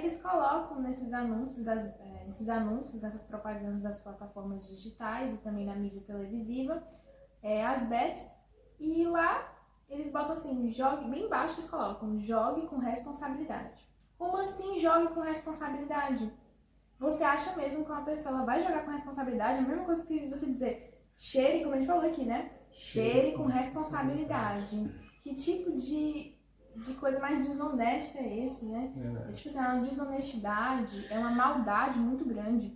eles colocam nesses anúncios, nessas propagandas das plataformas digitais e também na mídia televisiva, as bets, e lá eles botam assim, jogue, bem embaixo eles colocam, jogue com responsabilidade. Como assim jogue com responsabilidade? Você acha mesmo que uma pessoa vai jogar com responsabilidade? É a mesma coisa que você dizer, cheire, como a gente falou aqui, né? Cheire com responsabilidade. Que tipo de coisa mais desonesta é esse, né? Tipo assim, é uma desonestidade, é uma maldade muito grande.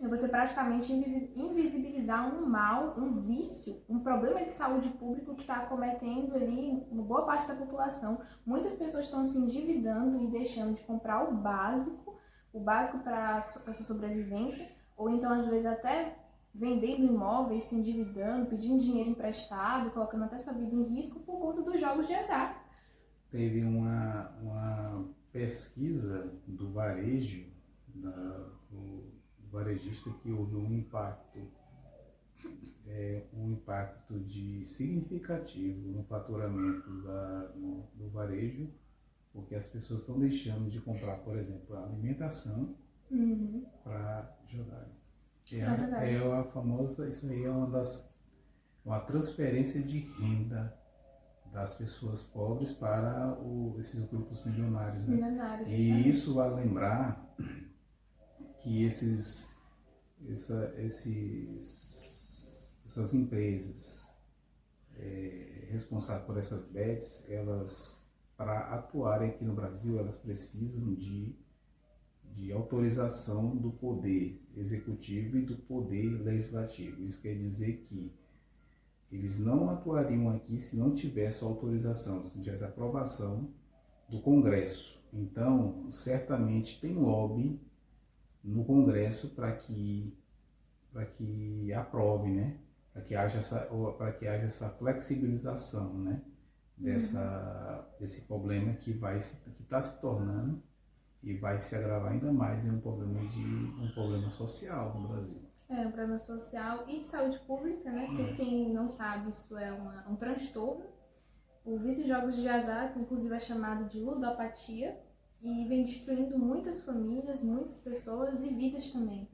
É você praticamente invisibilizar um mal, um vício, um problema de saúde pública que está acometendo ali uma boa parte da população. Muitas pessoas estão se endividando e deixando de comprar o básico para a sua sobrevivência, ou então às vezes até vendendo imóveis, se endividando, pedindo dinheiro emprestado, colocando até sua vida em risco por conta dos jogos de azar. Teve uma pesquisa do varejo, do varejista, que houve um impacto significativo no faturamento do varejo, porque as pessoas estão deixando de comprar, por exemplo, a alimentação para jogar. É a famosa, isso aí é uma transferência de renda das pessoas pobres para esses grupos milionários, né? E isso vai lembrar que essas empresas responsáveis por essas bets, elas, para atuarem aqui no Brasil, elas precisam de autorização do poder executivo e do poder legislativo. Isso quer dizer que eles não atuariam aqui se não tivesse autorização, se não tivesse aprovação do Congresso. Então, certamente tem lobby no Congresso para que aprove, né? Para que haja essa flexibilização, né? Desse problema que está se tornando e vai se agravar ainda mais em um problema social no Brasil. É um problema social e de saúde pública, né? Porque quem não sabe, isso é um transtorno. O vício de jogos de azar, que inclusive é chamado de ludopatia, e vem destruindo muitas famílias, muitas pessoas e vidas também.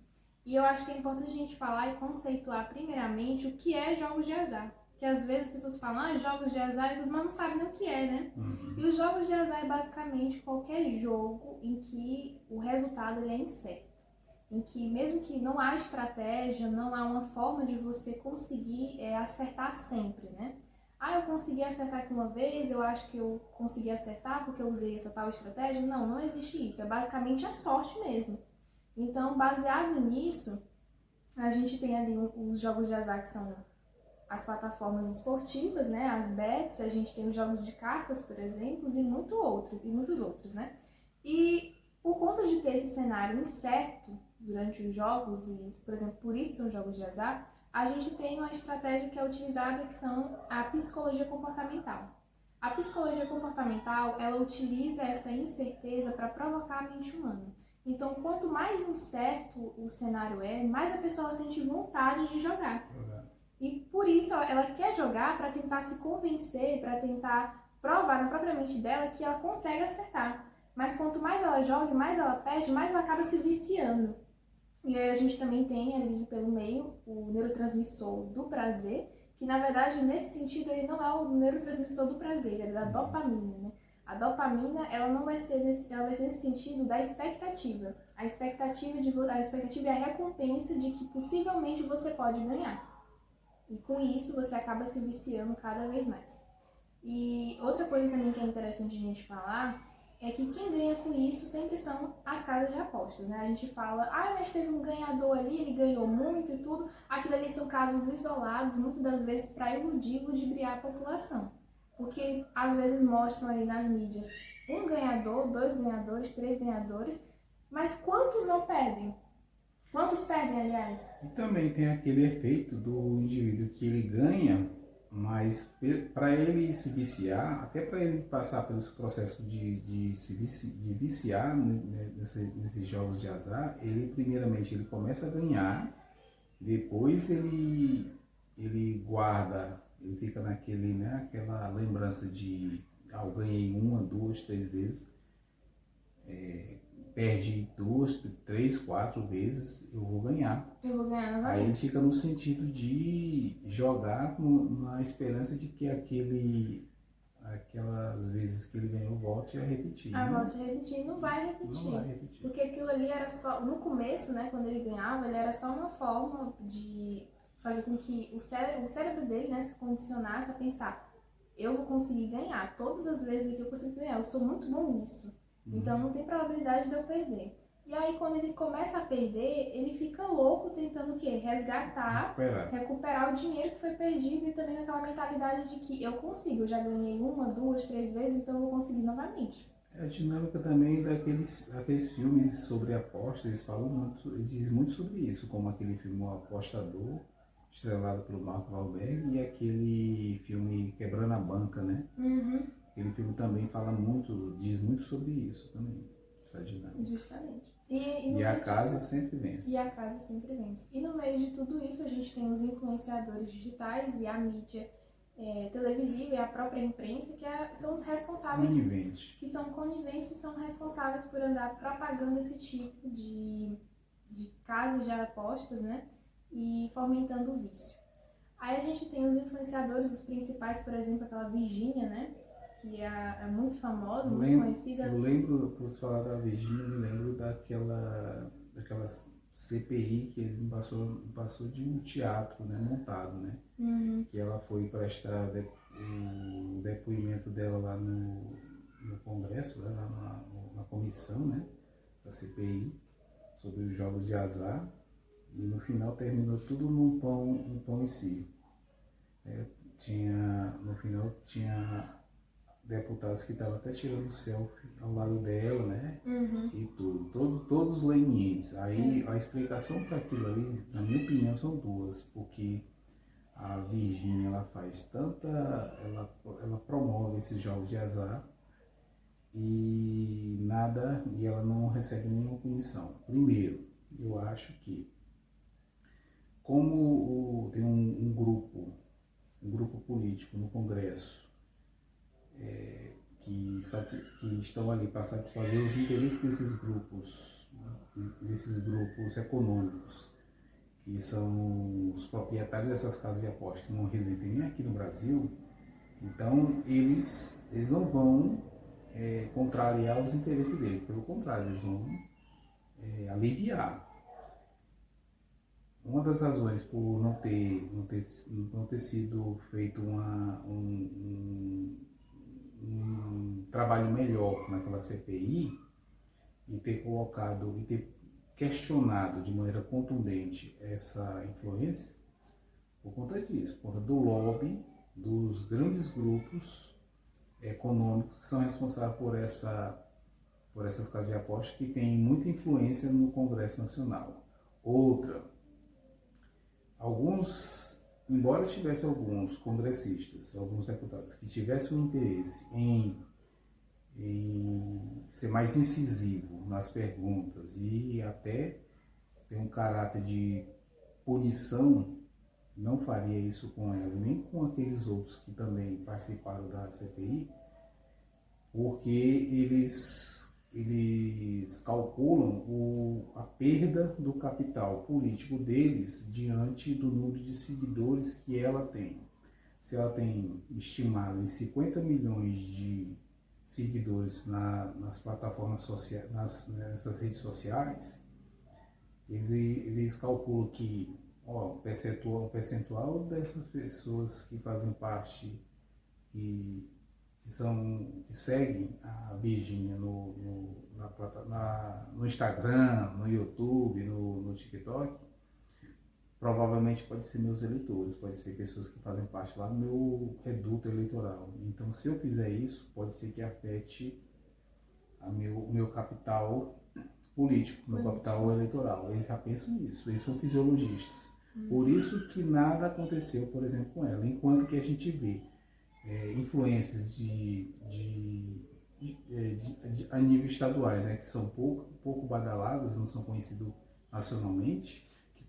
E eu acho que é importante a gente falar e conceituar primeiramente o que é jogos de azar. Porque às vezes as pessoas falam, jogos de azar, mas não sabem nem o que é, né? E os jogos de azar é basicamente qualquer jogo em que o resultado ele é incerto. Em que mesmo que não há estratégia, não há uma forma de você conseguir acertar sempre, né? Eu consegui acertar aqui uma vez, eu acho que eu consegui acertar porque eu usei essa tal estratégia. Não existe isso, é basicamente a sorte mesmo. Então, baseado nisso, a gente tem ali os jogos de azar, que são as plataformas esportivas, né? As bets, a gente tem os jogos de cartas, por exemplo, e muitos outros, né? E por conta de ter esse cenário incerto durante os jogos, e, por exemplo, por isso são jogos de azar, a gente tem uma estratégia que é utilizada, que são a psicologia comportamental. A psicologia comportamental, ela utiliza essa incerteza para provocar a mente humana. Então, quanto mais incerto o cenário mais a pessoa sente vontade de jogar. E por isso ela quer jogar para tentar se convencer, para tentar provar na própria mente dela que ela consegue acertar. Mas quanto mais ela joga, mais ela perde, mais ela acaba se viciando. E aí a gente também tem ali pelo meio o neurotransmissor do prazer, que na verdade nesse sentido ele não é o neurotransmissor do prazer, ele é da dopamina, né? A dopamina, ela vai ser nesse sentido da expectativa. A expectativa é a recompensa de que possivelmente você pode ganhar. E com isso você acaba se viciando cada vez mais. E outra coisa também que é interessante a gente falar é que quem ganha com isso sempre são as casas de apostas, né? A gente fala, mas teve um ganhador ali, ele ganhou muito e tudo. Aquilo ali são casos isolados, muitas das vezes para iludir, ludibriar a população. Porque às vezes mostram ali nas mídias um ganhador, 2 ganhadores, 3 ganhadores, mas quantos não perdem? Quantos perdem, aliás? E também tem aquele efeito do indivíduo que ele ganha, mas para ele se viciar, até para ele passar pelo processo de viciar nesses jogos de azar, primeiramente ele começa a ganhar, depois ele guarda, ele fica aquela lembrança de eu ganhei 1, 2, 3 vezes, perde 2, 3, 4 vezes, eu vou ganhar. Eu vou ganhar novamente. Aí ele fica no sentido de jogar na esperança de que aquelas vezes que ele ganhou volte a repetir. Volte a repetir, não vai repetir. Não vai repetir. Porque aquilo ali era só, no começo, né, quando ele ganhava, ele era só uma forma de fazer com que o cérebro dele, né, se condicionasse a pensar, eu vou conseguir ganhar, todas as vezes que eu consigo ganhar, eu sou muito bom nisso, então não tem probabilidade de eu perder. E aí quando ele começa a perder, ele fica louco tentando o quê? Recuperar o dinheiro que foi perdido e também aquela mentalidade de que eu consigo, eu já ganhei 1, 2, 3 vezes, então eu vou conseguir novamente. A dinâmica também daqueles filmes sobre apostas, eles dizem muito sobre isso, como aquele filme O Apostador, estrelado pelo Marco Wahlberg, e aquele filme Quebrando a Banca, né? Aquele filme também diz muito sobre isso também, essa dinâmica. Justamente. E a casa sempre vence. E a casa sempre vence. E no meio de tudo isso, a gente tem os influenciadores digitais e a mídia televisiva e a própria imprensa, que são os responsáveis... Que são coniventes e são responsáveis por andar propagando esse tipo de casas de apostas, né? E fomentando o vício. Aí a gente tem os influenciadores, os principais, por exemplo, aquela Virgínia, né? Que é muito famosa, muito conhecida. Eu lembro, por falar da Virgínia, eu lembro daquela CPI que ele passou de um teatro, né, montado, né? Que ela foi prestar o depoimento dela lá no Congresso, né, lá na comissão, né, da CPI, sobre os jogos de azar. E no final terminou tudo num pão em si. No final tinha deputados que estavam até tirando selfie ao lado dela, né? E todos lenientes. Aí a explicação para aquilo ali, na minha opinião, são duas, porque a Virgínia ela promove esses jogos de azar e ela não recebe nenhuma punição. Primeiro, eu acho que como tem um grupo político no Congresso que estão ali para satisfazer os interesses desses grupos econômicos, que são os proprietários dessas casas de aposta que não residem nem aqui no Brasil, então eles não vão contrariar os interesses deles, pelo contrário, eles vão aliviar. Uma das razões por não ter sido feito um trabalho melhor naquela CPI e ter questionado de maneira contundente essa influência, por conta disso, por conta do lobby dos grandes grupos econômicos que são responsáveis por essas casas de apostas, que têm muita influência no Congresso Nacional. Outra, embora tivesse alguns congressistas, alguns deputados que tivessem um interesse em ser mais incisivo nas perguntas e até ter um caráter de punição, não faria isso com ela, nem com aqueles outros que também participaram da CPI, porque eles calculam a perda do capital político deles diante do número de seguidores que ela tem. Se ela tem estimado em 50 milhões de seguidores nas plataformas sociais, nessas redes sociais, eles calculam que o percentual dessas pessoas que fazem parte, que seguem a Virgínia no Instagram, no YouTube, no TikTok, provavelmente pode ser meus eleitores, pode ser pessoas que fazem parte lá do meu reduto eleitoral. Então, se eu fizer isso, pode ser que afete o meu capital político, meu capital eleitoral. Eles já pensam nisso, eles são fisiologistas. Por isso que nada aconteceu, por exemplo, com ela, enquanto que a gente vê influências a nível estaduais, né, que são pouco badaladas, não são conhecidas nacionalmente, que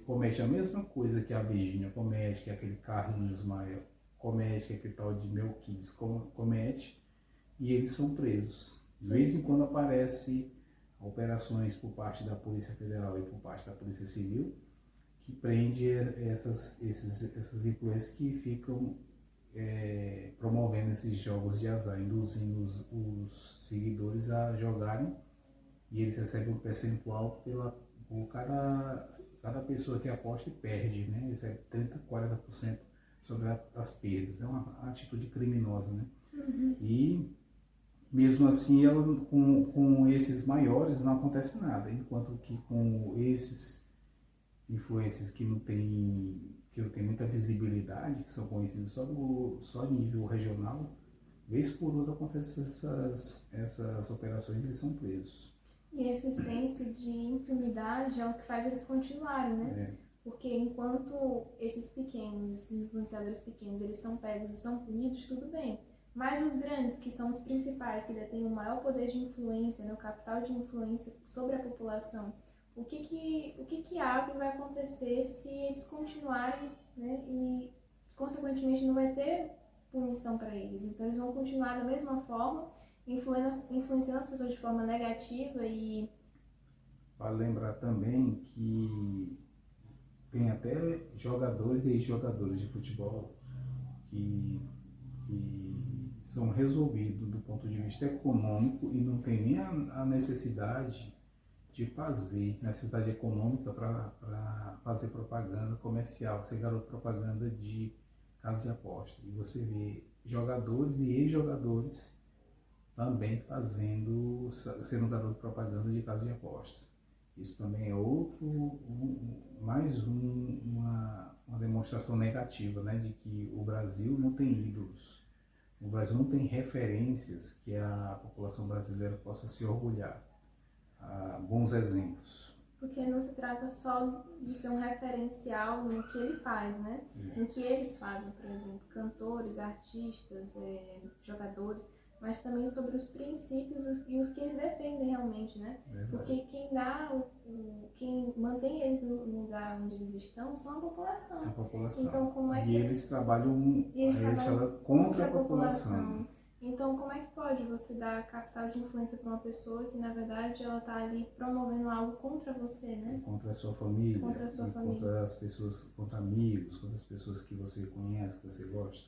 comete a mesma coisa que a Virgínia comete, que aquele Carlinhos Maia comete, que aquele tal de Melquides comete, e eles são presos. De vez em quando aparece operações por parte da Polícia Federal e por parte da Polícia Civil que prende essas influências que ficam promovendo esses jogos de azar, induzindo os seguidores a jogarem e eles recebem um percentual por cada pessoa que aposta e perde, né? Recebe 30, 40% sobre as perdas. É uma atitude criminosa, né? Uhum. E mesmo assim, ela, com esses maiores não acontece nada, enquanto que com esses influências que não tem muita visibilidade, que são conhecidos só a nível regional, vez por outra acontecem essas operações e eles são presos. E esse senso de impunidade é o que faz eles continuarem, né? É. Porque enquanto esses pequenos, esses influenciadores pequenos, eles são pegos e são punidos, tudo bem. Mas os grandes, que são os principais, que detêm o maior poder de influência, né, o capital de influência sobre a população, o que há, o que vai acontecer se eles continuarem, né, e consequentemente não vai ter punição para eles. Então eles vão continuar da mesma forma, influenciando as pessoas de forma negativa e... Vale lembrar também que tem até jogadores e ex-jogadores de futebol que são resolvidos do ponto de vista econômico e não tem nem a necessidade de fazer, necessidade econômica para fazer propaganda comercial, ser garoto propaganda de casa de aposta. E você vê jogadores e ex-jogadores também sendo garoto propaganda de casa de apostas. Isso também é uma demonstração negativa, né, de que o Brasil não tem ídolos. O Brasil não tem referências que a população brasileira possa se orgulhar. Bons exemplos. Porque não se trata só de ser um referencial no que ele faz, né? No que eles fazem, por exemplo, cantores, artistas, jogadores, mas também sobre os princípios e os que eles defendem realmente, né? Verdade. Porque quem mantém eles no lugar onde eles estão são a população. A população. Então, como é que e eles trabalham contra a população. Então, como é que pode você dar capital de influência para uma pessoa que, na verdade, ela está ali promovendo algo contra você, né? Contra a sua família, contra as pessoas, contra amigos, contra as pessoas que você conhece, que você gosta.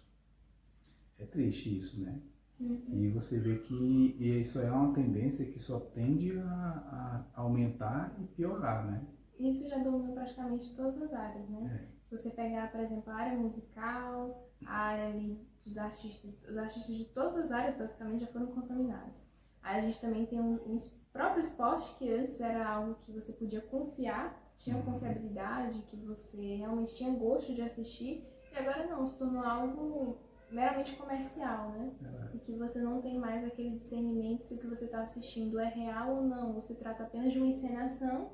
É triste isso, né? Uhum. E você vê que isso é uma tendência que só tende a aumentar e piorar, né? Isso já domina praticamente todas as áreas, né? É. Se você pegar, por exemplo, a área musical, a área ali dos artistas, os artistas de todas as áreas basicamente já foram contaminados. Aí a gente também tem o próprio esporte, que antes era algo que você podia confiar, tinha confiabilidade, que você realmente tinha gosto de assistir, e agora não, se tornou algo meramente comercial, né? E que você não tem mais aquele discernimento se o que você está assistindo é real ou não, você trata apenas de uma encenação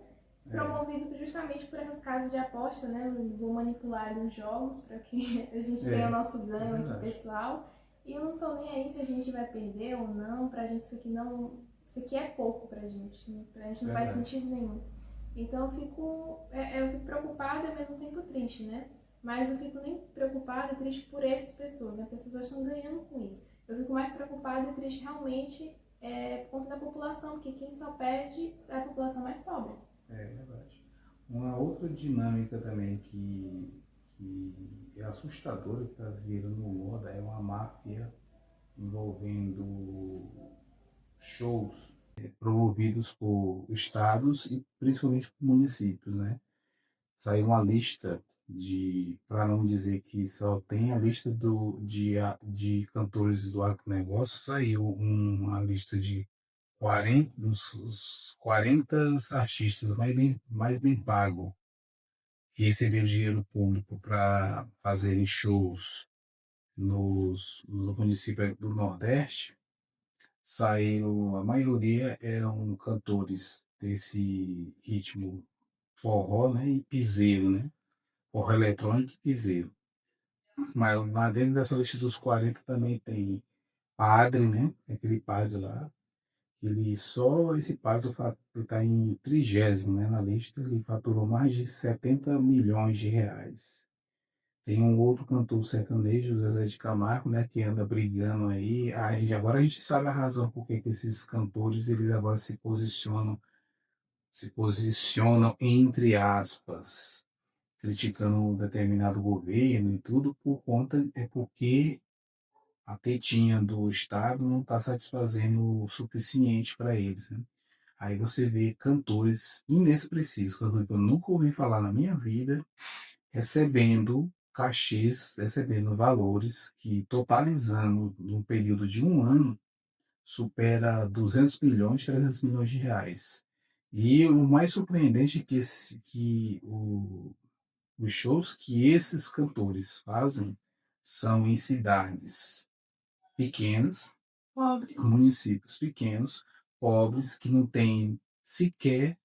promovido justamente por essas casas de aposta, né? Vou manipular os jogos para que a gente tenha o nosso ganho aqui pessoal. E eu não tô nem aí se a gente vai perder ou não, pra gente isso aqui é pouco pra gente, né? Pra gente não faz sentido nenhum. Então eu fico preocupada e ao mesmo tempo triste, né? Mas eu fico nem preocupada e triste por essas pessoas, né? Porque as pessoas estão ganhando com isso. Eu fico mais preocupada e triste realmente por conta da população, porque quem só perde é a população mais pobre. É verdade. Uma outra dinâmica também que é assustadora, que está virando moda, é uma máfia envolvendo shows promovidos por estados e principalmente por municípios, né? Saiu uma lista para não dizer que só tem a lista de cantores do agronegócio, saiu uma lista de 40, dos 40 artistas mais bem pagos que receberam dinheiro público para fazerem shows no município do Nordeste. Saíram, a maioria eram cantores desse ritmo forró, né, e piseiro, né, forró eletrônico e piseiro. Mas lá dentro dessa lista dos 40 também tem padre, né, aquele padre lá. Esse padre está em 30º, né, na lista, ele faturou mais de 70 milhões de reais. Tem um outro cantor sertanejo, Zezé de Camargo, né, que anda brigando aí. Agora a gente sabe a razão por que que esses cantores eles agora se posicionam entre aspas, criticando um determinado governo e tudo porque a tetinha do Estado não está satisfazendo o suficiente para eles, né? Aí você vê cantores inexpressivos, cantores que eu nunca ouvi falar na minha vida, recebendo cachês, recebendo valores que, totalizando no período de um ano, supera 200 milhões, 300 milhões de reais. E o mais surpreendente é que os shows que esses cantores fazem são em cidades pequenas, Pobres. municípios pequenos, pobres, que não têm sequer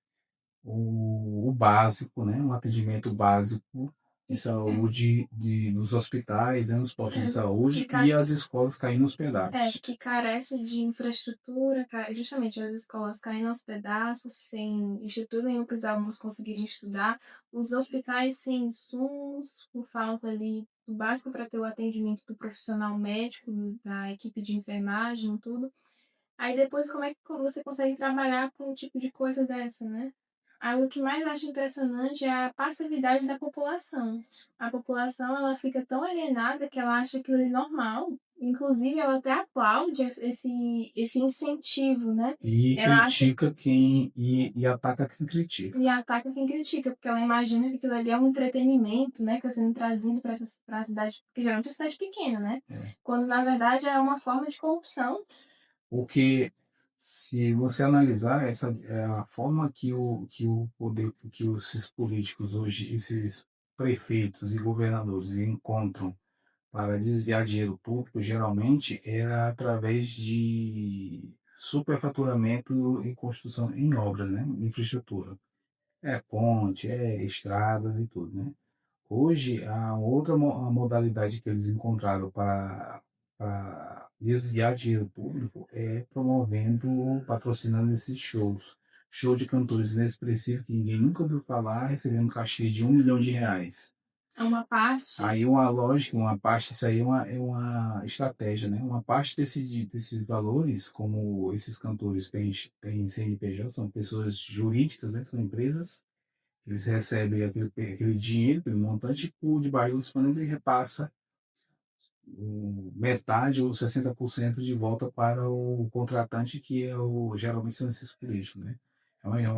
o básico, né? Um atendimento básico de saúde nos hospitais, né? Nos postos de saúde e as escolas caindo aos pedaços. Que carece de infraestrutura, justamente as escolas caindo aos pedaços, sem estrutura nenhuma para os alunos conseguirem estudar, os hospitais sem insumos, com falta ali do básico para ter o atendimento do profissional médico, da equipe de enfermagem, tudo. Aí depois como é que você consegue trabalhar com um tipo de coisa dessa, né? Aí o que mais eu acho impressionante é a passividade da população. A população ela fica tão alienada que ela acha aquilo ali normal. Inclusive, ela até aplaude esse incentivo, né? E Ela acha critica e ataca quem critica. e ataca quem critica, porque ela imagina que aquilo ali é um entretenimento, né? Que está sendo trazido para a cidade, porque geralmente é cidade pequena, né? É. Quando na verdade é uma forma de corrupção. Porque se você analisar essa é a forma que o poder, que esses políticos hoje, esses prefeitos e governadores encontram para desviar dinheiro público, geralmente era através de superfaturamento em construção em obras, né? Infraestrutura. É ponte, é estradas e tudo, né? Hoje, a outra a modalidade que eles encontraram para desviar dinheiro público é promovendo, patrocinando esses shows. Show de cantores inexpressivos que ninguém nunca ouviu falar, recebendo cachê de R$ 1 milhão. É uma parte. Aí uma lógica, uma parte, isso aí é uma estratégia, né? Uma parte desses valores, como esses cantores têm CNPJ, são pessoas jurídicas, né? São empresas, eles recebem aquele dinheiro, aquele montante, por debaixo dos panos e repassa metade ou 60% de volta para o contratante, que geralmente são esses políticos, né? Então é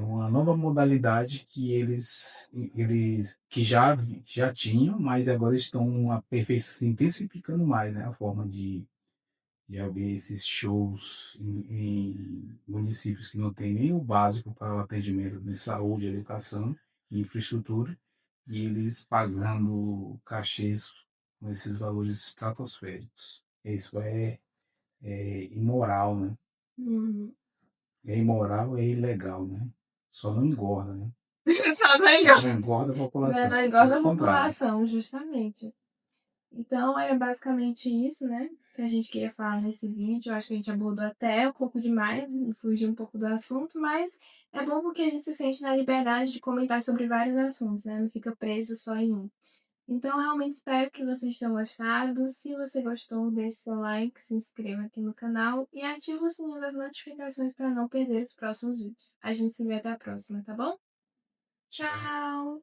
uma nova modalidade que eles que já tinham, mas agora estão intensificando mais, né? A forma de haver esses shows em municípios que não tem nem o básico para o atendimento de saúde, educação e infraestrutura, e eles pagando cachês com esses valores estratosféricos. Isso é imoral, né? Uhum. É imoral, é ilegal, né? Só não engorda, né? Só não Não engorda a população. não engorda Pelo a contrário. população, justamente. Então, é basicamente isso, né? Que a gente queria falar nesse vídeo. Eu acho que a gente abordou até um pouco demais, fugiu um pouco do assunto, mas é bom porque a gente se sente na liberdade de comentar sobre vários assuntos, né? Não fica preso só em um. Então, realmente espero que vocês tenham gostado. Se você gostou, deixe seu like, se inscreva aqui no canal e ative o sininho das notificações para não perder os próximos vídeos. A gente se vê até a próxima, tá bom? Tchau!